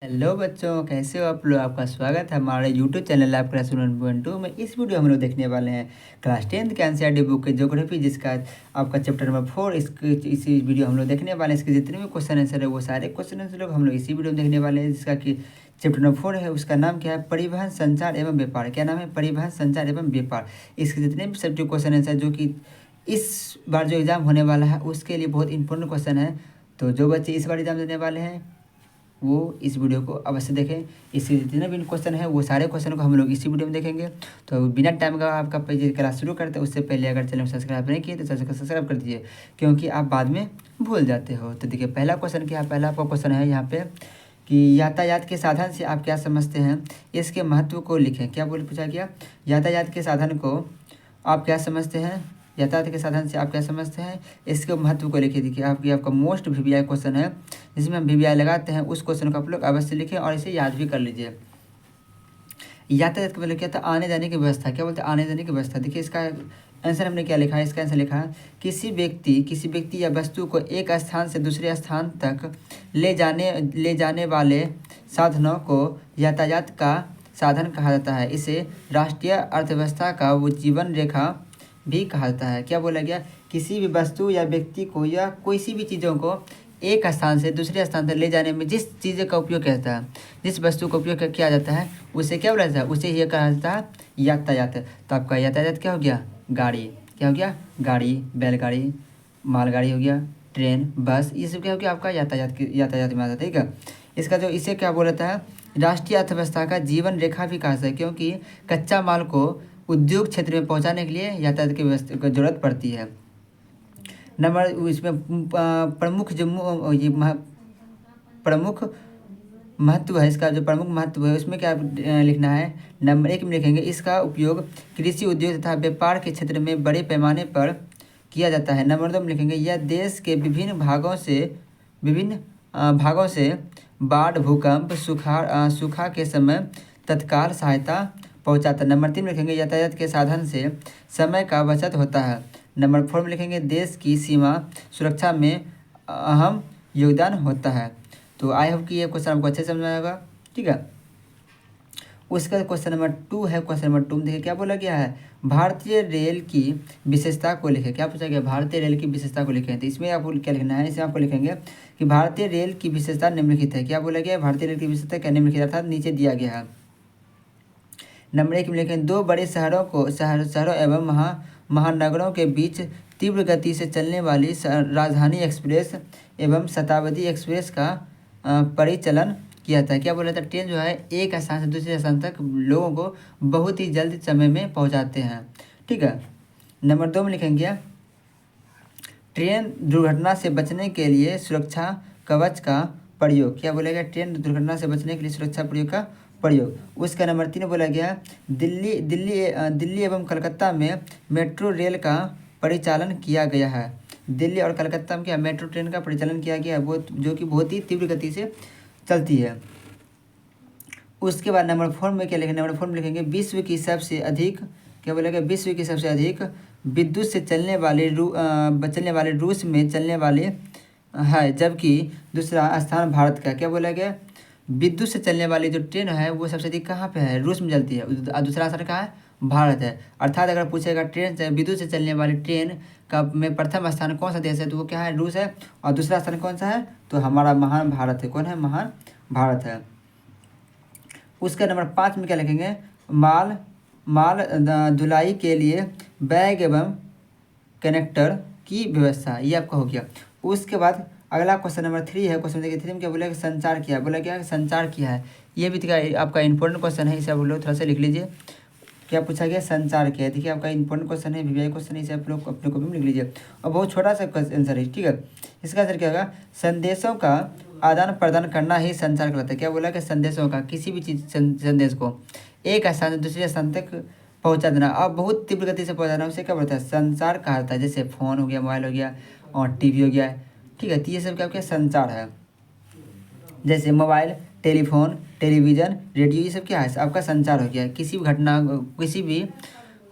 Hello बच्चों, कैसे हो आप लोग। आपका स्वागत है हमारे यूट्यूब चैनल लैब क्लास 1.2 में। इस वीडियो हम लोग देखने वाले हैं क्लास 10th के एनसीईआरटी बुक के ज्योग्राफी, जिसका आपका चैप्टर नंबर 4। इसी वीडियो हम लोग देखने वाले हैं। इसके जितने भी क्वेश्चन आंसर है वो सारे क्वेश्चन आंसर लोग हम लोग इसी वीडियो में देखने वाले हैं, जिसका कि चैप्टर नंबर 4 है। उसका नाम क्या है? परिवहन, संचार एवं व्यापार। क्या नाम है? परिवहन, संचार एवं व्यापार। इसके जितने भी सब्जेक्ट क्वेश्चन आंसर जो कि इस बार जो एग्ज़ाम होने वाला है उसके लिए बहुत इंपॉर्टेंट क्वेश्चन है। तो जो बच्चे इस बार एग्ज़ाम देने वाले हैं वो इस वीडियो को अवश्य देखें। इसके जितने भी क्वेश्चन है वो सारे क्वेश्चन को हम लोग इसी वीडियो में देखेंगे। तो बिना टाइम का आपका क्लास शुरू करते हैं उससे पहले अगर चैनल सब्सक्राइब नहीं किए तो चैनल को सब्सक्राइब कर दीजिए, क्योंकि आप बाद में भूल जाते हो। तो देखिए पहला क्वेश्चन क्या है। पहला आपका क्वेश्चन है यहाँ पे कि यातायात के साधन से आप क्या समझते हैं, इसके महत्व को लिखें। क्या बोल पूछा गया? यातायात के साधन को आप क्या समझते हैं, यातायात के साधन से आप क्या समझते हैं, इसके महत्व को लिखिए। देखिए आपका मोस्ट वीवीआई क्वेश्चन है, जिसमें हम वीवीआई लगाते हैं। उस क्वेश्चन को आप लोग अवश्य लिखें और इसे याद भी कर लीजिए। यातायात का मतलब क्या था? आने जाने की व्यवस्था। क्या बोलते हैं? आने जाने की व्यवस्था। देखिए इसका आंसर हमने क्या लिखा है? इसका आंसर लिखा है किसी व्यक्ति या वस्तु को एक स्थान से दूसरे स्थान तक ले जाने वाले साधनों को यातायात का साधन कहा जाता है। इसे राष्ट्रीय अर्थव्यवस्था का वो जीवन रेखा भी कहा जाता है। क्या बोला गया? किसी भी वस्तु या व्यक्ति को या कोई सी भी चीज़ों को एक स्थान से दूसरे स्थान तक ले जाने में जिस चीज़ का उपयोग किया जाता है, जिस वस्तु का उपयोग किया जाता है, उसे क्या बोला जाता है? उसे ही कहा जाता है यातायात। तो आपका यातायात क्या हो गया? गाड़ी। क्या हो गया? गाड़ी, बैलगाड़ी, मालगाड़ी हो गया, ट्रेन, बस, ये सब क्या हो गया? आपका यातायात में आता है। ठीक है। इसका जो इसे क्या बोलता है? राष्ट्रीय अर्थव्यवस्था का जीवन रेखा भी कहा जाता है, क्योंकि कच्चा माल को उद्योग क्षेत्र में पहुंचाने के लिए यातायात की व्यवस्था की जरूरत पड़ती है। नंबर इसमें प्रमुख प्रमुख महत्व है। इसका जो प्रमुख महत्व है उसमें क्या लिखना है? नंबर 1 में लिखेंगे इसका उपयोग कृषि उद्योग तथा व्यापार के क्षेत्र में बड़े पैमाने पर किया जाता है। नंबर 2 में लिखेंगे यह देश के विभिन्न भागों से बाढ़, भूकंप, सूखा के समय तत्काल सहायता पहुंचाता है। नंबर 3 में लिखेंगे यातायात के साधन से समय का बचत होता है। नंबर 4 में लिखेंगे देश की सीमा सुरक्षा में अहम योगदान होता है। तो आई होप कि ये क्वेश्चन आपको अच्छे से समझ में आएगा। ठीक है। उसका क्वेश्चन नंबर 2 है। क्वेश्चन नंबर 2 में देखिए क्या बोला गया है? भारतीय रेल की विशेषता को लिखे। क्या पूछा गया? भारतीय रेल की विशेषता को लिखें। तो इसमें आपको क्या लिखना है? इसमें आपको लिखेंगे कि भारतीय रेल की विशेषता निम्नलिखित है। क्या बोला गया? भारतीय रेल की विशेषता क्या निम्नलिखित, अर्थात नीचे दिया गया है। नंबर 1 में लिखें दो बड़े शहरों एवं महानगरों के बीच तीव्र गति से चलने वाली राजधानी एक्सप्रेस एवं शताब्दी एक्सप्रेस का परिचालन किया था। क्या बोला था? ट्रेन जो है एक स्थान से दूसरे स्थान तक लोगों को बहुत ही जल्द समय में पहुंचाते हैं। ठीक है। नंबर 2 में लिखेंगे ट्रेन दुर्घटना से बचने के लिए सुरक्षा कवच का प्रयोग। क्या बोला गया? ट्रेन दुर्घटना से बचने के लिए सुरक्षा प्रयोग का प्रयोग। उसका नंबर 3 बोला गया दिल्ली एवं कलकत्ता में मेट्रो रेल का परिचालन किया गया है। दिल्ली और कलकत्ता में क्या मेट्रो ट्रेन का परिचालन किया गया है, वो जो कि बहुत ही तीव्र गति से चलती है। उसके बाद नंबर 4 में क्या लिखेंगे? नंबर 4 में लिखेंगे विश्व की सबसे अधिक, क्या बोलेगा? विश्व की सबसे अधिक विद्युत से चलने वाले रूस में चलने वाले है, जबकि दूसरा स्थान भारत का। क्या बोला गया? विद्युत से चलने वाली जो ट्रेन है वो सबसे अधिक कहाँ पे है? रूस में चलती है। और दूसरा स्थान कहाँ है? भारत है। अर्थात अगर पूछेगा ट्रेन से विद्युत से चलने वाली ट्रेन का में प्रथम स्थान कौन सा देश है, तो वो क्या है? रूस है। और दूसरा स्थान कौन सा है? तो हमारा महान भारत है। कौन है? महान भारत है। उसका नंबर 5 में क्या लिखेंगे? माल धुलाई के लिए बैग एवं कनेक्टर की व्यवस्था। ये आपका हो गया। उसके बाद अगला क्वेश्चन नंबर 3 है। क्वेश्चन देखिए 3 में क्या बोला? संचार किया। बोला क्या? संचार किया है। ये भी आपका इंपॉर्टेंट क्वेश्चन है, इसे आप लोग थोड़ा सा लिख लीजिए। क्या पूछा गया? संचार किया है। देखिए आपका इंपॉर्टेंट क्वेश्चन है, वीवीआई क्वेश्चन है, इसे आप लोग अपने कॉपी में लिख लीजिए। और बहुत छोटा सा आंसर है। ठीक है। इसका आंसर क्या होगा? संदेशों का आदान प्रदान करना ही संचार कहलाता है। क्या बोला कि संदेशों का, किसी भी चीज़ संदेश को एक स्थान से दूसरे स्थान तक पहुंचा देना और बहुत तीव्र गति से पहुंचाना, उसे क्या बोलता है? संचार कहा जाता है। जैसे फ़ोन हो गया, मोबाइल हो गया और टीवी हो गया। ठीक है। तो ये सब क्या क्या संचार है। जैसे मोबाइल, टेलीफोन, टेलीविज़न, रेडियो, ये सब क्या है? आपका संचार हो गया। किसी भी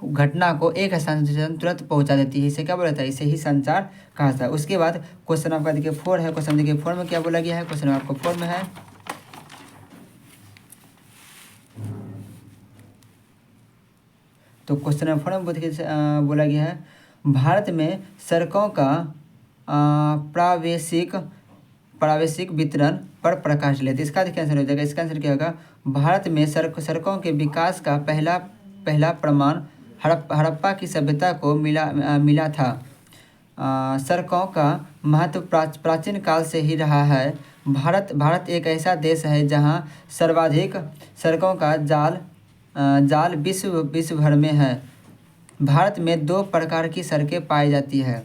घटना को एक स्थान से तुरंत पहुंचा देती है, इसे क्या बोला जाता है? इसे ही संचार कहा जाता है। उसके बाद क्वेश्चन आपका देखिए 4 है। क्वेश्चन देखिए 4 में क्या बोला गया है? क्वेश्चन आपको 4 में है तो क्वेश्चन नंबर 4 में बोला गया है भारत में सड़कों का प्रावेशिक वितरण पर प्रकाश डालें। तो इसका देखिए आंसर हो जाएगा, इसका आंसर क्या होगा, भारत में सड़कों के विकास का पहला प्रमाण हड़प्पा की सभ्यता को मिला था। सड़कों का महत्व प्राचीन काल से ही रहा है। भारत एक ऐसा देश है जहां सर्वाधिक सड़कों का जाल विश्व भर में है। भारत में 2 प्रकार की सड़कें पाई जाती है।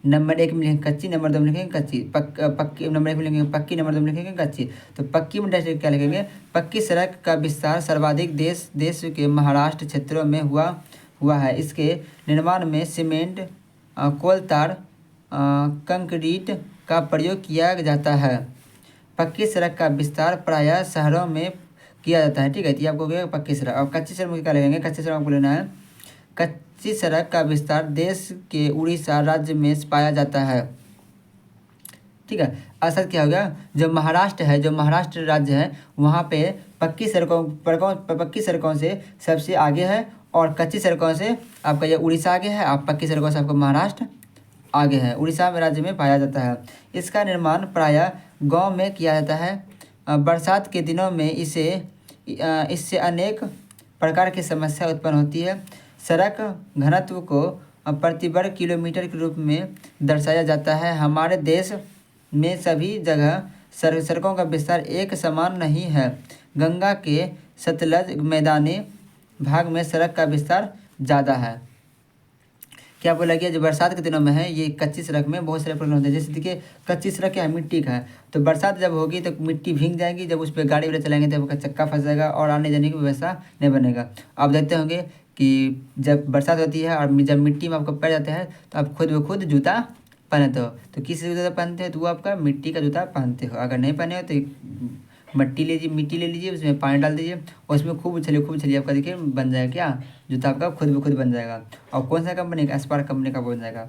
नंबर 1 में लिखेंगे कच्ची, नंबर 2 में लिखेंगे कच्ची। पक्की नंबर 1 में लिखेंगे पक्की, नंबर 2 में लिखेंगे कच्ची। तो पक्की में डायरेक्ट क्या लिखेंगे, पक्की सड़क का विस्तार सर्वाधिक देश के महाराष्ट्र क्षेत्रों में हुआ है। इसके निर्माण में सीमेंट, कोल तार, कंक्रीट का प्रयोग किया जाता है। पक्की सड़क का विस्तार प्रायः शहरों में किया जाता है। ठीक है, तो आपको क्या पक्की सड़क। और कच्ची सड़क में क्या लगेंगे, कच्ची सड़क आपको लेना है, कच्ची सड़क का विस्तार देश के उड़ीसा राज्य में पाया जाता है। ठीक है, असर क्या हो गया, जो महाराष्ट्र राज्य है वहाँ पे पक्की सड़कों से सबसे आगे है और कच्ची सड़कों से आपका ये उड़ीसा आगे है, आप पक्की सड़कों से आपका महाराष्ट्र आगे है, उड़ीसा में राज्य में पाया जाता है। इसका निर्माण प्रायः गांव में किया जाता है। बरसात के दिनों में इससे अनेक प्रकार की समस्या उत्पन्न होती है। सड़क घनत्व को प्रति वर्ग किलोमीटर के रूप में दर्शाया जाता है। हमारे देश में सभी जगह सड़कों का विस्तार एक समान नहीं है। गंगा के सतलज मैदानी भाग में सड़क का विस्तार ज़्यादा है। क्या बोला गया, जो बरसात के दिनों में है ये कच्ची सड़क में बहुत सारे प्रॉब्लम होते हैं। जैसे देखिए कच्ची सड़क क्या है, मिट्टी का है, तो बरसात जब होगी तो मिट्टी भीग जाएगी, जब उस पर गाड़ी वाड़ी चलाएंगे तो उसका चक्का फंस जाएगा और आने जाने की व्यवस्था नहीं बनेगा। आप देखते होंगे कि जब बरसात होती है और जब मिट्टी में आपको पैर जाते हैं तो आप खुद ब खुद जूता पहनते हो। तो किस जूता पहनते हो, तो वो आपका मिट्टी का जूता पहनते हो। अगर नहीं पहने हो तो मिट्टी ले लीजिए, उसमें पानी डाल दीजिए और उसमें खूब उछलिए, आपका देखिए बन जाएगा क्या, जूता आपका खुद ब खुद बन जाएगा। और कौन सा कंपनी का, एस्पार्क कंपनी का बन जाएगा।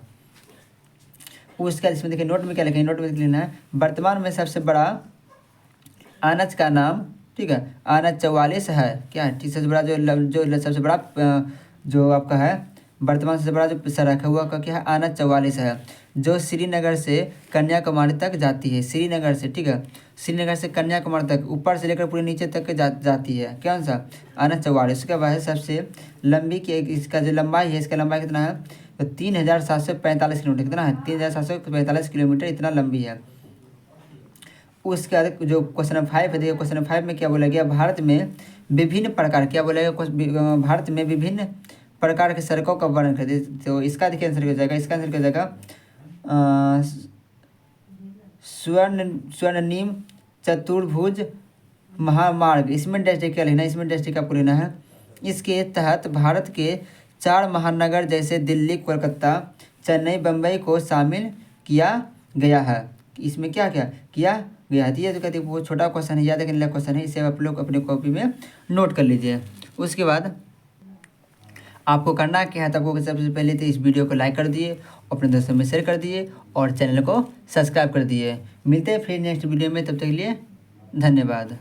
उसका इसमें देखिए नोट में क्या लिखेंगे, नोट में लिखना है वर्तमान में सबसे बड़ा आनच का नाम, ठीक है, आनच 44 है। क्या ठीक, सबसे बड़ा जो सबसे बड़ा जो आपका है वर्तमान सबसे बड़ा जो सड़क है वो आपका क्या है, आनच 44 है, जो श्रीनगर से कन्याकुमारी तक जाती है। श्रीनगर से, ठीक है, श्रीनगर से कन्याकुमारी तक, ऊपर से लेकर पूरे नीचे तक जाती है। कौन सा, आनच 44। उसके बाद है सबसे लंबी की, इसका जो लंबाई है, इसका लंबाई कितना है, तो 3745 किलोमीटर। कितना है, 3745 किलोमीटर इतना लंबी है। उसके बाद जो क्वेश्चन नंबर 5 है, देखिए क्वेश्चन नंबर 5 में क्या बोला गया, भारत में विभिन्न प्रकार, क्या बोला गया, भारत में विभिन्न प्रकार के सड़कों का वर्णन कर दे। तो इसका देखिए आंसर हो जाएगा, इसका आंसर हो जाएगा स्वर्णिम चतुर्भुज महामार्ग। इसमें डिस्ट्रिक्ट क्या लेना है, इसमें डिस्ट्रिक्ट आपको लेना है। इसके तहत भारत के 4 महानगर जैसे दिल्ली, कोलकाता, चेन्नई, बम्बई को शामिल किया गया है। इसमें क्या क्या किया गया है, ये तो कहते हैं बहुत छोटा क्वेश्चन है, याद रखने वाला क्वेश्चन है, इसे आप लोग अपने कॉपी में नोट कर लीजिए। उसके बाद आपको करना क्या है, तो आपको सबसे पहले तो इस वीडियो को लाइक कर दिए, अपने दोस्तों में शेयर कर दिए और चैनल को सब्सक्राइब कर दिए। मिलते हैं फिर नेक्स्ट वीडियो में, तब तक के लिए धन्यवाद।